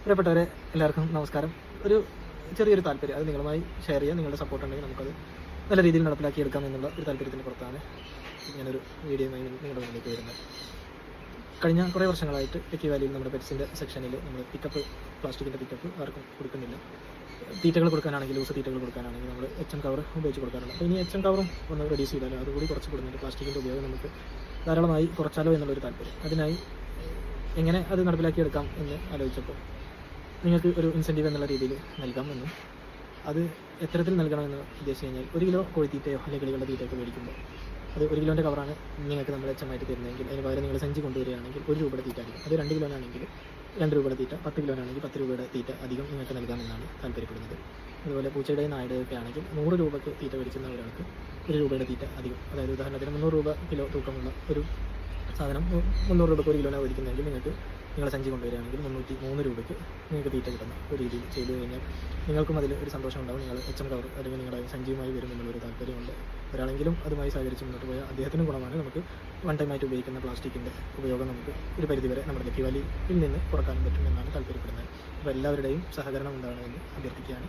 പ്രിയപ്പെട്ടവരെ, എല്ലാവർക്കും നമസ്കാരം. ഒരു ചെറിയൊരു താല്പര്യം അത് നിങ്ങളുമായി ഷെയർ ചെയ്യാം. നിങ്ങളുടെ സപ്പോർട്ട് ഉണ്ടെങ്കിൽ നമുക്കത് നല്ല രീതിയിൽ നടപ്പിലാക്കിയെടുക്കാം എന്നുള്ള ഒരു താല്പര്യത്തിൻ്റെ പുറത്താണ് ഞാനൊരു വീഡിയോയുമായി നിങ്ങളുടെ മുന്നിലേക്ക് വരുന്നത്. കഴിഞ്ഞ കുറേ വർഷങ്ങളായിട്ട് ടെക്കി വാലിയിൽ നമ്മുടെ പെറ്റ്സിൻ്റെ സെക്ഷനിൽ നമ്മൾ പ്ലാസ്റ്റിക്കിൻ്റെ പിക്കപ്പ് ആർക്കും കൊടുക്കുന്നില്ല. തീറ്റകൾ കൊടുക്കാനാണെങ്കിൽ, ലൂസ് തീറ്റകൾ കൊടുക്കാനാണെങ്കിൽ നമ്മൾ HM കവർ ഉപയോഗിച്ച് കൊടുക്കാറുണ്ട്. അപ്പോൾ ഇനി HM കവറും ഒന്ന് റെഡ്യൂസ് ചെയ്താലോ, അതുകൂടി കുറച്ച് കൊടുക്കുന്നുണ്ട്. പ്ലാസ്റ്റിക്കിൻ്റെ ഉപയോഗം നമുക്ക് ധാരാളമായി കുറച്ചാലോ എന്നുള്ളൊരു താല്പര്യം. അതിനായി എങ്ങനെ അത് നടപ്പിലാക്കിയെടുക്കാം എന്ന് ആലോചിച്ചപ്പോൾ നിങ്ങൾക്ക് ഒരു ഇൻസെൻറ്റീവ് എന്നുള്ള രീതിയിൽ നൽകാമെന്നും അത് എത്തരത്തിൽ നൽകണമെന്ന് ഉദ്ദേശിച്ച് കഴിഞ്ഞാൽ 1 കിലോ കോഴിത്തീറ്റയോ അല്ലെങ്കിൽ കിളികളുടെ തീറ്റയൊക്കെ മേടിക്കുമ്പോൾ അത് 1 കിലോൻ്റെ കവറാണ് നിങ്ങൾക്ക് നമ്മൾ HM തരുന്നതെങ്കിൽ അതിന് പകരം നിങ്ങൾ സഞ്ചി കൊണ്ടുവരികയാണെങ്കിൽ 1 രൂപയുടെ തീറ്റ അധികം, അത് 2 കിലോനാണെങ്കിൽ 2 രൂപയുടെ തീറ്റ, 10 കിലോനാണെങ്കിൽ 10 രൂപയുടെ തീറ്റ അധികം നിങ്ങൾക്ക് നൽകാമെന്നാണ് താല്പര്യപ്പെടുന്നത്. അതുപോലെ പൂച്ചയുടെയും നായുടെയൊക്കെ ആണെങ്കിൽ 100 രൂപയ്ക്ക് തീറ്റ മേടിക്കുന്ന ഒരാൾക്ക് 1 രൂപയുടെ തീറ്റ അധികം, അതായത് ഉദാഹരണത്തിന് 300 രൂപ കിലോ തൂക്കമുള്ള ഒരു സാധനം 300 രൂപയ്ക്ക് 1 കിലോനാണ് മേടിക്കുന്നതെങ്കിൽ നിങ്ങൾക്ക് നിങ്ങളുടെ സഞ്ചി കൊണ്ടുവരികയാണെങ്കിൽ 303 രൂപയ്ക്ക് നിങ്ങൾക്ക് തീറ്റ കിട്ടുന്ന ഒരു രീതിയിൽ ചെയ്തു കഴിഞ്ഞാൽ നിങ്ങൾക്കും അതിൽ ഒരു സന്തോഷം ഉണ്ടാവും. നിങ്ങൾ HM കവർ അല്ലെങ്കിൽ നിങ്ങളുടെ സഞ്ചിയുമായി വരും എന്നുള്ളൊരു താല്പര്യമുണ്ട്. ഒരാളെങ്കിലും അതുമായി സഹകരിച്ച് മുന്നോട്ട് പോയാൽ അദ്ദേഹത്തിനും ഗുണമാണ്. നമുക്ക് വൺ ടൈമായിട്ട് ഉപയോഗിക്കുന്ന പ്ലാസ്റ്റിക്കിൻ്റെ ഉപയോഗം നമുക്ക് ഒരു പരിധിവരെ നമ്മുടെ ടെക്കി വാലിയിൽ നിന്ന് കുറക്കാനും പറ്റും എന്നാണ് താല്പര്യപ്പെടുന്നത്. അപ്പോൾ എല്ലാവരുടെയും സഹകരണം ഉണ്ടാവണമെന്ന് അഭ്യർത്ഥിക്കുകയാണ്.